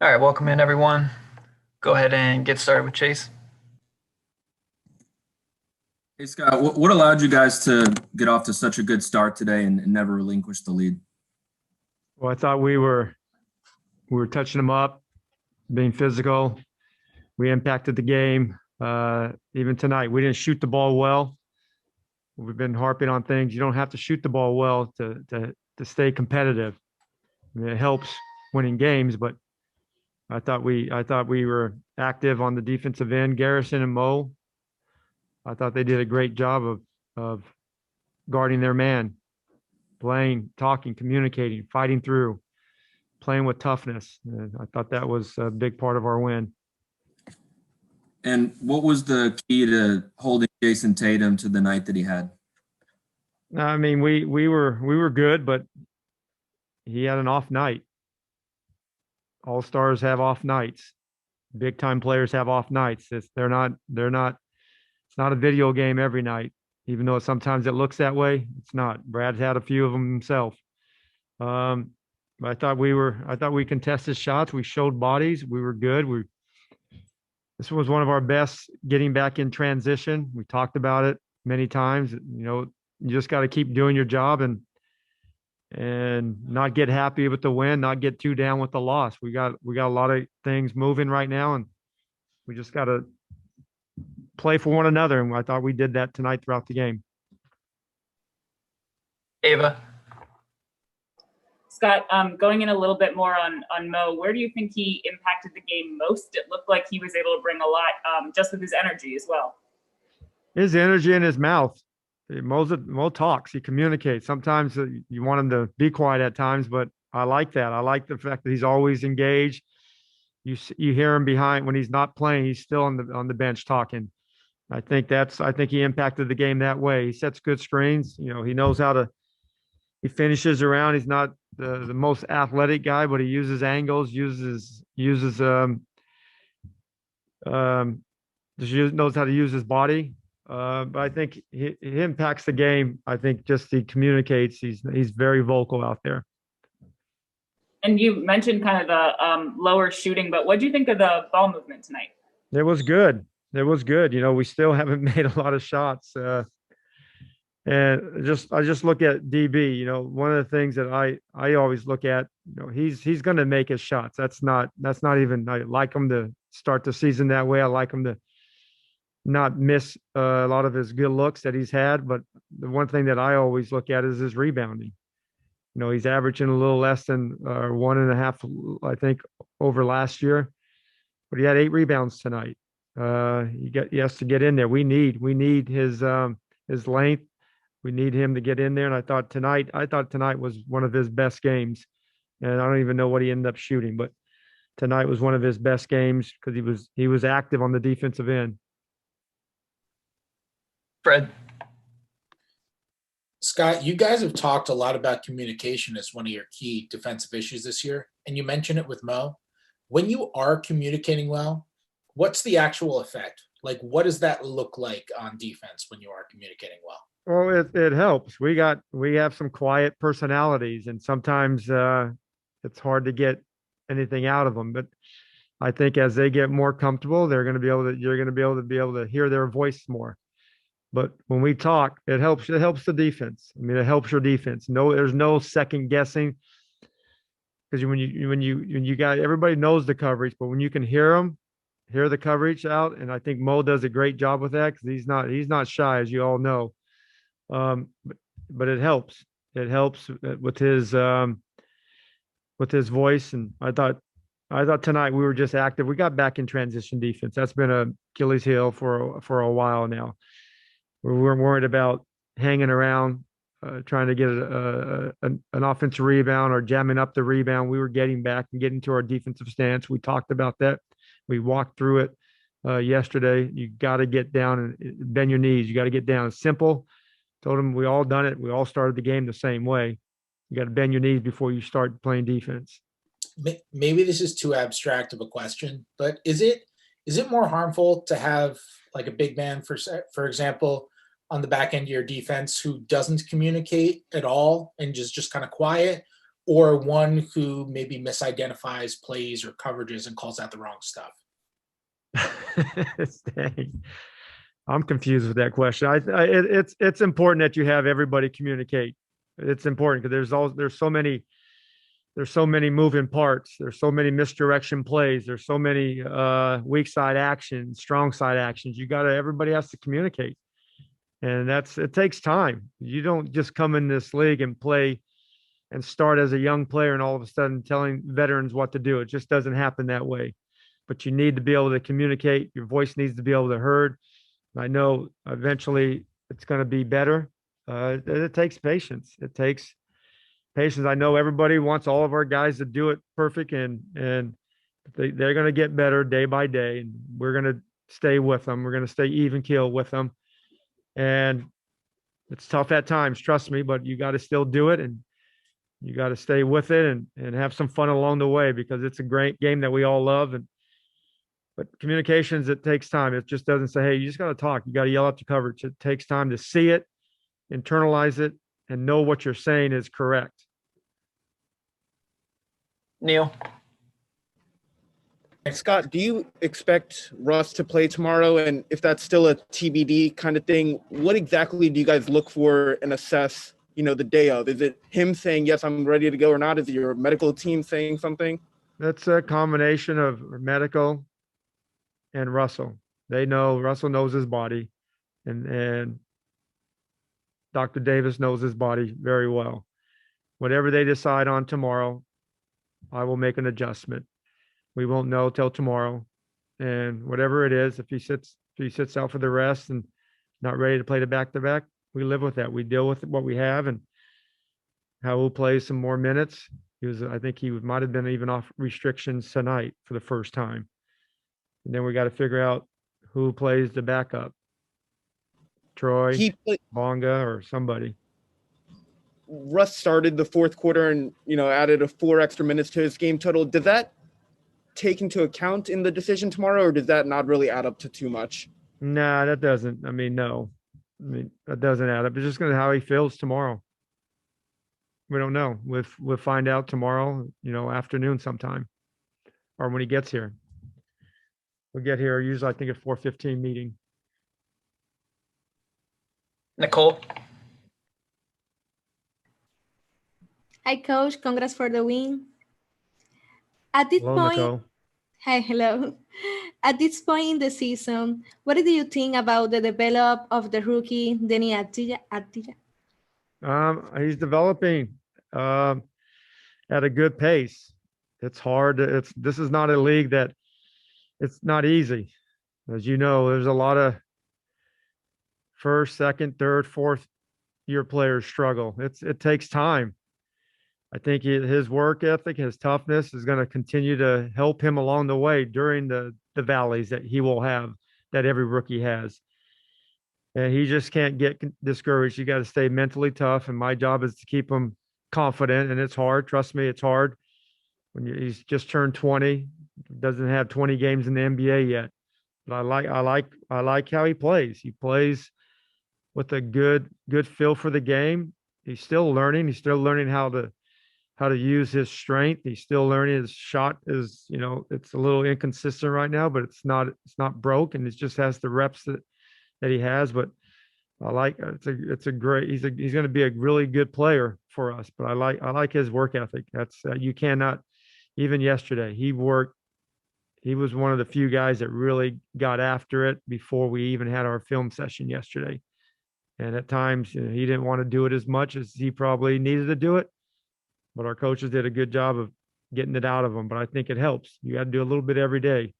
All right, welcome in everyone. Go ahead and get started with Chase. Hey Scott, what allowed you guys to get off to such a good start today and never relinquish the lead? Well, I thought we were touching them up, being physical. We impacted the game. Even tonight, we didn't shoot the ball well. We've been harping on things. You don't have to shoot the ball well to stay competitive. I mean, it helps winning games, but I thought we were active on the defensive end. Garrison and Mo, I thought they did a great job of guarding their man, playing, talking, communicating, fighting through, playing with toughness. And I thought that was a big part of our win. And what was the key to holding Jayson Tatum to the night that he had? I mean, we were good, but he had an off night. All stars have off nights. Big time players have off nights. They're not. It's not a video game every night, even though sometimes it looks that way. It's not. Brad's had a few of them himself. Um, but I thought we contested shots. We showed bodies. We were good. This was one of our best getting back in transition. We talked about it many times. You just got to keep doing your job and not get happy with the win, not get too down with the loss. We got a lot of things moving right now, and we just got to play for one another. And I thought we did that tonight throughout the game. Ava. Scott, going in a little bit more on Mo, where do you think he impacted the game most? It looked like he was able to bring a lot just with his energy as well. His energy in his mouth. Mo talks. He communicates. Sometimes you want him to be quiet at times, but I like that. I like the fact that he's always engaged. You hear him behind when he's not playing. He's still on the bench talking. I think he impacted the game that way. He sets good screens. He knows how to. He finishes around. He's not the most athletic guy, but he uses angles. Uses knows how to use his body. But I think he impacts the game. I think just he communicates. He's very vocal out there. And you mentioned kind of the lower shooting, but what do you think of the ball movement tonight? It was good. It was good. We still haven't made a lot of shots. And I just look at DB. One of the things that I always look at. He's going to make his shots. That's not even. I like him to start the season that way. I like him to not miss a lot of his good looks that he's had. But the one thing that I always look at is his rebounding. He's averaging a little less than 1.5, I think, over last year, but he had 8 rebounds tonight. He has to get in there. We need his length. We need him to get in there. And I thought tonight was one of his best games. And I don't even know what he ended up shooting, but tonight was one of his best games because he was active on the defensive end. Fred. Scott, you guys have talked a lot about communication as one of your key defensive issues this year, and you mentioned it with Mo. When you are communicating well, what's the actual effect? Like, what does that look like on defense when you are communicating well? Well, it helps. We have some quiet personalities, and sometimes it's hard to get anything out of them. But I think as they get more comfortable, you're going to be able to hear their voice more. But when we talk, it helps the defense. I mean, it helps your defense. There's no second guessing, because when you got, everybody knows the coverage, but when you can hear the coverage out, and I think Mo does a great job with that because he's not shy, as you all know. But it helps. It helps with his voice. And I thought tonight we were just active. We got back in transition defense. That's been a Achilles heel for a while now. We weren't worried about hanging around, trying to get an offensive rebound or jamming up the rebound. We were getting back and getting to our defensive stance. We talked about that. We walked through it yesterday. You got to get down and bend your knees. You got to get down. It's simple. Told them we all done it. We all started the game the same way. You got to bend your knees before you start playing defense. Maybe this is too abstract of a question, but is it more harmful to have like a big man, for example, on the back end of your defense who doesn't communicate at all and just kind of quiet? or one who maybe misidentifies plays or coverages and calls out the wrong stuff? Dang. I'm confused with that question. It's important that you have everybody communicate. It's important because there's so many moving parts. There's so many misdirection plays. There's so many weak side actions, strong side actions. Everybody has to communicate. And it takes time. You don't just come in this league and play and start as a young player and all of a sudden telling veterans what to do. It just doesn't happen that way. But you need to be able to communicate. Your voice needs to be able to heard. I know eventually it's going to be better. It takes patience. It takes patience. I know everybody wants all of our guys to do it perfect, and they're going to get better day by day, and we're going to stay with them. We're going to stay even keel with them, and it's tough at times, trust me, but you got to still do it, and you got to stay with it and have some fun along the way because it's a great game that we all love. But communications, it takes time. It just doesn't say, hey, you just got to talk. You got to yell out the coverage. It takes time to see it, internalize it, and know what you're saying is correct. Neil. Scott, do you expect Russ to play tomorrow? And if that's still a TBD kind of thing, what exactly do you guys look for and assess, the day of? Is it him saying, yes, I'm ready to go or not? Is it your medical team saying something? That's a combination of medical and Russell. Russell knows his body, and Dr. Davis knows his body very well. Whatever they decide on tomorrow, I will make an adjustment. We won't know till tomorrow. And whatever it is, if he sits out for the rest and not ready to play the back-to-back, we live with that. We deal with what we have, and how we'll play some more minutes. I think he might have been even off restrictions tonight for the first time. And then we got to figure out who plays the backup. Troy, Bonga, or somebody. Russ started the fourth quarter and, added 4 extra minutes to his game total. Does that take into account in the decision tomorrow, or does that not really add up to too much? Nah, that doesn't. No. That doesn't add up. It's just going to how he feels tomorrow. We don't know. We'll find out tomorrow, afternoon sometime, or when he gets here. We'll get here usually, I think, at 4:15 meeting. Nicole. Hi, Coach. Congrats for the win. At this Hello, point, Nicole. hi, hello. At this point in the season, what do you think about the development of the rookie, Denny Attija? He's developing at a good pace. It's hard. This is not a league that it's not easy. As you know, there's a lot of first, second, third, fourth year players struggle. It takes time. I think his work ethic, his toughness is going to continue to help him along the way during the valleys that he will have, that every rookie has. And he just can't get discouraged. You got to stay mentally tough. And my job is to keep him confident. And it's hard. Trust me, it's hard. He's just turned 20, doesn't have 20 games in the NBA yet. But I like how he plays. He plays with a good feel for the game. He's still learning. He's still learning how to use his strength. He's still learning. His shot is, it's a little inconsistent right now, but it's not broke, and it just has the reps that he has. But I like it's a great. He's going to be a really good player for us. But I like his work ethic. That's you cannot. Even yesterday, he worked. He was one of the few guys that really got after it before we even had our film session yesterday. And at times, he didn't want to do it as much as he probably needed to do it. But our coaches did a good job of getting it out of him. But I think it helps. You got to do a little bit every day.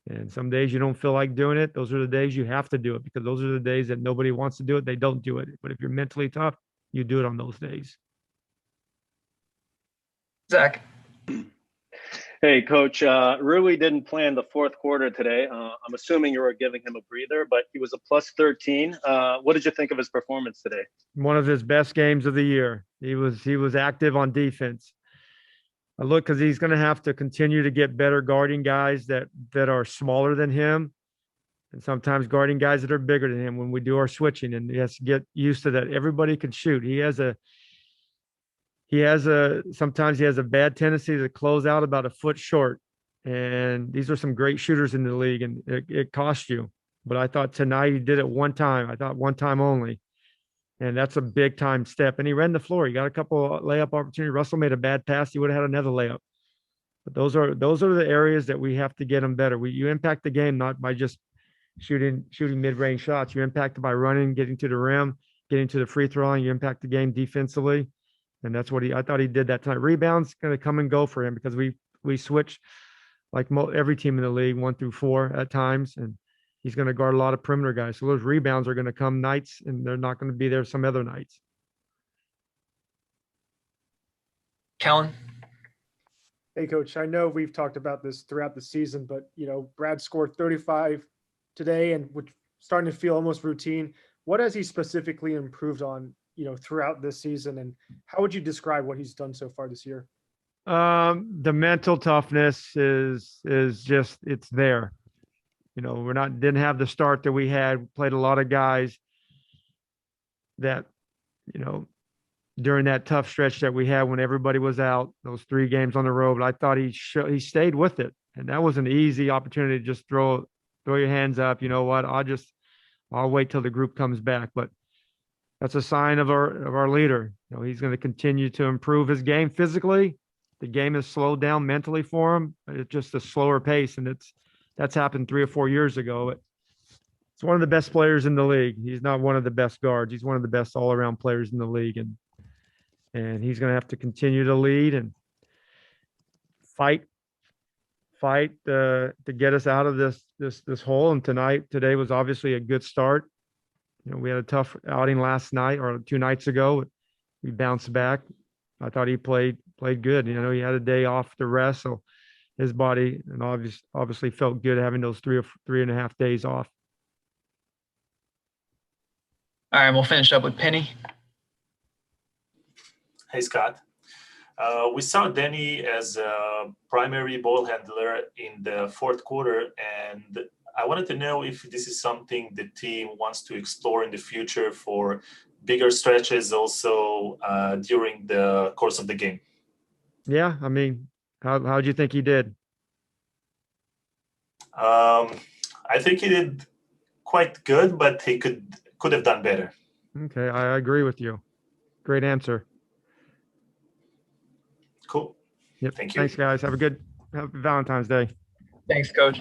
And some days you don't feel like doing it. Those are the days you have to do it, because those are the days that nobody wants to do it. They don't do it. But if you're mentally tough, you do it on those days. Zach. Hey, Coach. Rui didn't play in the fourth quarter today. I'm assuming you were giving him a breather, but he was a plus 13. What did you think of his performance today? One of his best games of the year. He was active on defense. I look, because he's going to have to continue to get better guarding guys that are smaller than him, and sometimes guarding guys that are bigger than him when we do our switching. And he has to get used to that. Everybody can shoot. He has sometimes he has a bad tendency to close out about a foot short. And these are some great shooters in the league, and it costs you. But I thought tonight he did it one time. I thought one time only. And that's a big time step. And he ran the floor. He got a couple of layup opportunities. Russell made a bad pass. He would have had another layup. But those are the areas that we have to get him better. You impact the game not by just shooting mid-range shots. You impact it by running, getting to the rim, getting to the free throw line. You impact the game defensively. And that's what I thought he did that tonight. Rebounds going to come and go for him because we switch like every team in the league, 1 through 4 at times. And he's going to guard a lot of perimeter guys. So those rebounds are going to come nights, and they're not going to be there some other nights. Kellen? Hey, Coach, I know we've talked about this throughout the season, but, Brad scored 35 today and which starting to feel almost routine. What has he specifically improved on, throughout this season? And how would you describe what he's done so far this year? The mental toughness is just, it's there. Didn't have the start that we had, played a lot of guys that, during that tough stretch that we had when everybody was out, those 3 games on the road, but I thought he stayed with it. And that was an easy opportunity to just throw your hands up. You know what? I'll wait till the group comes back. But that's a sign of our leader. He's going to continue to improve his game physically. The game has slowed down mentally for him. It's just a slower pace. And that's happened 3 or 4 years ago. It's one of the best players in the league. He's not one of the best guards. He's one of the best all-around players in the league. And he's going to have to continue to lead and fight to get us out of this hole. And today was obviously a good start. We had a tough outing last night or 2 nights ago. We bounced back. I thought he played good. He had a day off to rest, so his body and obviously felt good having those 3.5 days off. All right, we'll finish up with Penny. Hey, Scott. We saw Danny as a primary ball handler in the fourth quarter, and I wanted to know if this is something the team wants to explore in the future for bigger stretches also during the course of the game. Yeah, I mean, how'd you think he did? I think he did quite good, but he could have done better. Okay, I agree with you. Great answer. Cool. Yep. Thank you. Thanks, guys. Happy Valentine's Day. Thanks, Coach.